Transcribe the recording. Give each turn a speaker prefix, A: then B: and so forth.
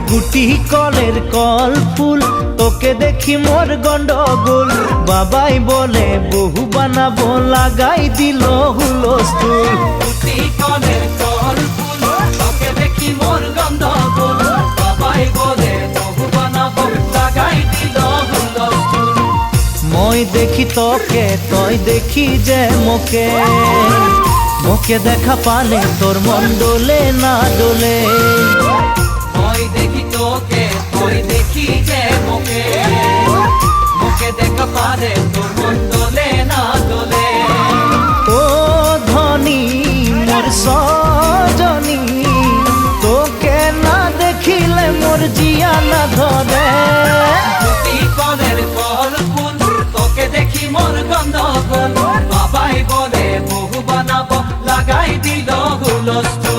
A: গুটি কলের কল ফুল তোকে দেখি মোর গন্ডগোল বাবাই বলে বহু বানাবো লাগাই দিল হুলস্থুল
B: গুটি কলের কল ফুল তোকে দেখি মোর গন্ডগোল বাবাই বলে বহু বানাবো লাগাই দিল হুলস্থুল
A: মই দেখি তোকে তই দেখি যে মোকে মোকে দেখা পালে তোর মন ডোলে না ডোলে
B: মই দেখি তোকে তুই দেখি যে মোকে মোকে দেখা পারে তোর মন দোলে না দোলে
A: ও ধনী মোর সজনী তোকে না দেখিলে মোর জিয়া না ধরে
B: গুটি কলের কল ফুল তোকে দেখি মোর গন্ডগোল বাবাই বলে বহু বানাবো লাগাই দিল হুলস্থুল